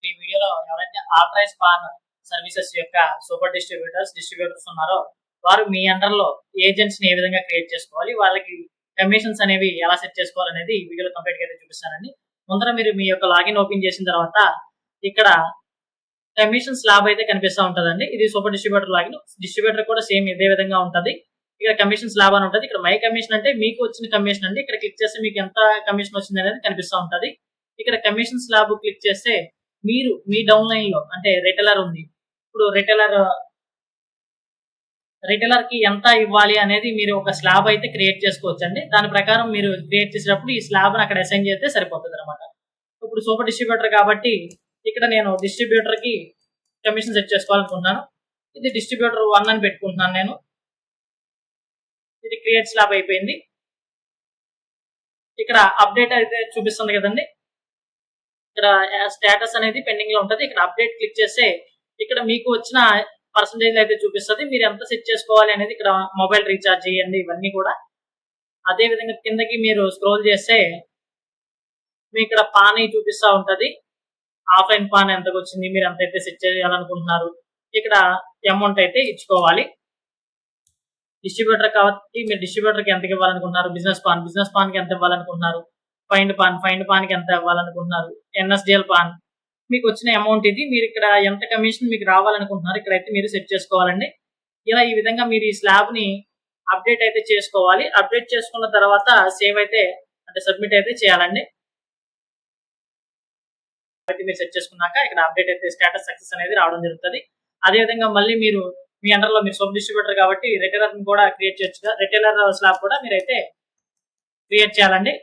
ఈ వీడియోలో ఎవరైతే ఆథరైజ్ పాన్ సర్వీసెస్ యొక్క సూపర్ డిస్ట్రిబ్యూటర్స్ ఉన్నారో వారు మీ అండర్లో ఏజెంట్స్ ని ఏ విధంగా క్రియేట్ చేసుకోవాలి, వాళ్ళకి కమిషన్స్ అనేవి ఎలా సెట్ చేసుకోవాలి అనేది ఈ వీడియోలో కంప్లీట్ గా అయితే చూపిస్తానండి. ముందర మీరు మీ యొక్క లాగిన్ ఓపెన్ చేసిన తర్వాత ఇక్కడ కమిషన్ స్లాబ్ అయితే కనిపిస్తూ ఉంటుందండి. ఇది సూపర్ డిస్ట్రిబ్యూటర్ లాగిన్. డిస్ట్రిబ్యూటర్ కూడా సేమ్ ఇదే విధంగా ఉంటుంది. ఇక్కడ కమిషన్ స్లాబ్ అని ఉంటుంది. ఇక్కడ మై కమిషన్ అంటే మీకు వచ్చిన కమిషన్ అండి. ఇక్కడ క్లిక్ చేస్తే మీకు ఎంత కమిషన్ వచ్చింది అనేది కనిపిస్తూ ఉంటుంది. ఇక్కడ కమిషన్ స్లాబ్ క్లిక్ చేస్తే మీరు మీ డౌన్ లైన్ లో అంటే రిటైలర్ ఉంది. ఇప్పుడు రిటైలర్ కి ఎంత ఇవ్వాలి అనేది మీరు ఒక స్లాబ్ అయితే క్రియేట్ చేసుకోవచ్చు అండి. దాని ప్రకారం మీరు క్రియేట్ చేసేటప్పుడు ఈ స్లాబ్ అక్కడ అసైన్ చేస్తే సరిపోతుంది అనమాట. ఇప్పుడు సూపర్ డిస్ట్రిబ్యూటర్ కాబట్టి ఇక్కడ నేను డిస్ట్రిబ్యూటర్ కి కమిషన్ సెట్ చేసుకోవాలనుకుంటున్నాను. ఇది డిస్ట్రిబ్యూటర్ 1 అని పెట్టుకుంటున్నాను నేను. ఇది క్రియేట్ స్లాబ్ అయిపోయింది. ఇక్కడ అప్డేట్ అయితే చూపిస్తుంది కదండి. ఇక్కడ స్టేటస్ అనేది పెండింగ్ లో ఉంటుంది. ఇక్కడ అప్డేట్ క్లిక్ చేస్తే ఇక్కడ మీకు వచ్చిన పర్సంటేజ్ అయితే చూపిస్తుంది. మీరు ఎంత సెట్ చేసుకోవాలి అనేది ఇక్కడ మొబైల్ రీఛార్జ్ చేయండి ఇవన్నీ కూడా. అదే విధంగా కిందకి మీరు స్క్రోల్ చేస్తే మీ ఇక్కడ పాన్ చూపిస్తూ ఉంటది. ఆఫ్లైన్ పాన్ ఎంతకు వచ్చింది, మీరు ఎంత అయితే సెట్ చేయాలనుకుంటున్నారు, ఇక్కడ అమౌంట్ అయితే ఇచ్చుకోవాలి. డిస్ట్రిబ్యూటర్ కాబట్టి మీరు డిస్ట్రిబ్యూటర్ కి ఎంత ఇవ్వాలనుకుంటున్నారు, బిజినెస్ పాన్ కి ఎంత ఇవ్వాలనుకుంటున్నారు, ఫైండ్ పాన్ కి ఎంత ఇవ్వాలనుకుంటున్నారు, ఎన్ఎస్డిఎల్ పాన్ మీకు వచ్చిన అమౌంట్ ఇది. మీరు ఇక్కడ ఎంత కమిషన్ మీకు రావాలనుకుంటున్నారు ఇక్కడైతే మీరు సెట్ చేసుకోవాలండి. ఇలా ఈ విధంగా మీరు ఈ స్లాబ్ ని అప్డేట్ అయితే చేసుకోవాలి. అప్డేట్ చేసుకున్న తర్వాత సేవ్ అయితే అంటే సబ్మిట్ అయితే చేయాలండి. అయితే మీరు సెట్ చేసుకున్నాక ఇక్కడ అప్డేట్ అయితే స్టేటస్ సక్సెస్ అనేది రావడం జరుగుతుంది. అదే విధంగా మళ్ళీ మీరు మీ అండర్లో మీరు సబ్ డిస్ట్రిబ్యూటర్ కాబట్టి రిటైలర్ కూడా క్రియేట్ చేయొచ్చు. రిటైలర్ స్లాబ్ కూడా మీరైతే క్రియేట్ చేయాలండి.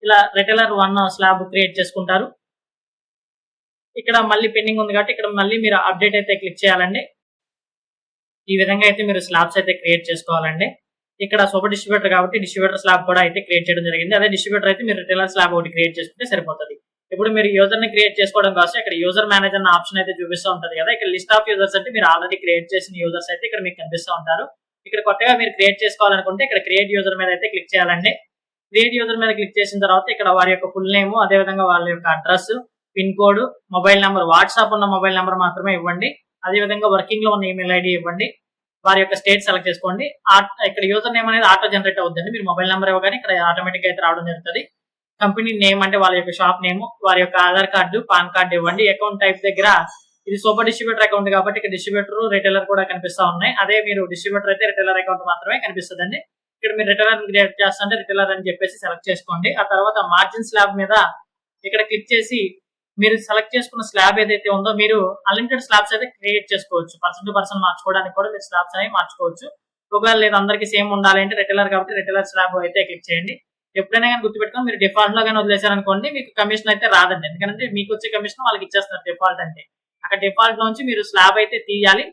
ఇలా రిటైలర్ 1 స్లాబ్ క్రియేట్ చేసుకుంటారు. ఇక్కడ మళ్ళీ పెండింగ్ ఉంది కాబట్టి ఇక్కడ మళ్ళీ మీరు అప్డేట్ అయితే క్లిక్ చేయాలండి. ఈ విధంగా అయితే మీరు స్లాబ్స్ అయితే క్రియేట్ చేసుకోవాలండి. ఇక్కడ సూపర్ డిస్ట్రిబ్యూటర్ కాబట్టి డిస్ట్రిబ్యూటర్ స్లాబ్ కూడా అయితే క్రియేట్ చేయడం జరిగింది. అదే డిస్ట్రిబ్యూటర్ అయితే మీరు రిటైలర్ స్లాబ్ ఒకటి క్రియేట్ చేసుకుంటే సరిపోతుంది. ఇప్పుడు మీరు యూజర్ ని క్రియేట్ చేసుకోవడం కోసం ఇక్కడ యూజర్ మేనేజర్ అన్న ఆప్షన్ అయితే చూపిస్తూ ఉంటుంది కదా. ఇక్కడ లిస్ట్ ఆఫ్ యూజర్స్ అంటే మీరు ఆల్రెడీ క్రియేట్ చేసిన యూజర్స్ అయితే ఇక్కడ మీకు కనిపిస్తూ ఉంటారు. ఇక్కడ కొత్తగా మీరు క్రియేట్ చేసుకోవాలనుకుంటే ఇక్కడ క్రియేట్ యూజర్ మీద అయితే క్లిక్ చేయాలండి. క్రియేట్ యూజర్ మీద క్లిక్ చేసిన తర్వాత ఇక్కడ వారి యొక్క ఫుల్ నేమ్, అదే విధంగా వాళ్ళ యొక్క address, pin code, mobile number, WhatsApp ఉన్న మొబైల్ నెంబర్ మాత్రమే ఇవ్వండి. అదే విధంగా వర్కింగ్ లో ఉన్న ఈమెయిల్ ఐడి ఇవ్వండి. వారి యొక్క స్టేట్ సెలెక్ట్ చేసుకోండి. ఇక్కడ యూజర్ నేమ్ అనేది ఆటో జనరేట్ అవుతుంది. మీరు మొబైల్ నెంబర్ ఇవ్వగానే ఇక్కడ ఆటోమేటిక్ అయితే రావడం జరుగుతుంది. కంపెనీ నేమ్ అంటే వాళ్ళ యొక్క షాప్ నేమ్, వారి యొక్క ఆధార్ కార్డు, పాన్ కార్డు ఇవ్వండి. అకౌంట్ టైప్ దగ్గర ఇది సూపర్ డిస్ట్రిబ్యూటర్ అకౌంట్ కాబట్టి ఇక్కడ డిస్ట్రిబ్యూటర్, రిటైలర్ కూడా కనిపిస్తా ఉన్నాయి. అదే మీరు డిస్ట్రిబ్యూటర్ అయితే రిటైలర్ అకౌంట్ మాత్రమే కనిపిస్తుంది. ఇక్కడ మీరు రిటైలర్ క్రియేట్ చేస్తుంటే రిటైలర్ అని చెప్పేసి సెలెక్ట్ చేసుకోండి. ఆ తర్వాత మార్జిన్ స్లాబ్ మీద ఇక్కడ క్లిక్ చేసి మీరు సెలెక్ట్ చేసుకున్న స్లాబ్ ఏదైతే ఉందో మీరు అన్లిమిటెడ్ స్లాబ్స్ అయితే క్రియేట్ చేసుకోవచ్చు. పర్సన్ టు పర్సన్ మార్చుకోవడానికి కూడా మీరు స్లాబ్స్ అనేవి మార్చుకోవచ్చు. ఒకవేళ లేదు అందరికీ సేమ్ ఉండాలి అంటే రిటైలర్ కాబట్టి రిటైలర్ స్లాబ్ అయితే క్లిక్ చేయండి. ఎప్పుడైనా కానీ గుర్తుపెట్టుకొని మీరు డిఫాల్ట్ లో కానీ వదిలేశారనుకోండి మీకు కమిషన్ అయితే రాదండి. ఎందుకంటే మీకు వచ్చే కమిషన్ వాళ్ళకి ఇచ్చేస్తున్నారు డిఫాల్ట్ అంటే. అక్కడ డిఫాల్ట్ నుంచి మీరు స్లాబ్ అయితే తీయాలి.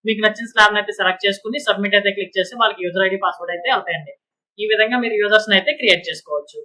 మీకు నచ్చిన స్లాబ్ అయితే సెలెక్ట్ చేసుకుని సబ్మిట్ అయితే క్లిక్ చేసి వాళ్ళకి యూజర్ ఐడి, పాస్వర్డ్ అయితే వెళ్తాయండి. ఈ విధంగా మీరు యూజర్స్ అయితే క్రియేట్ చేసుకోవచ్చు.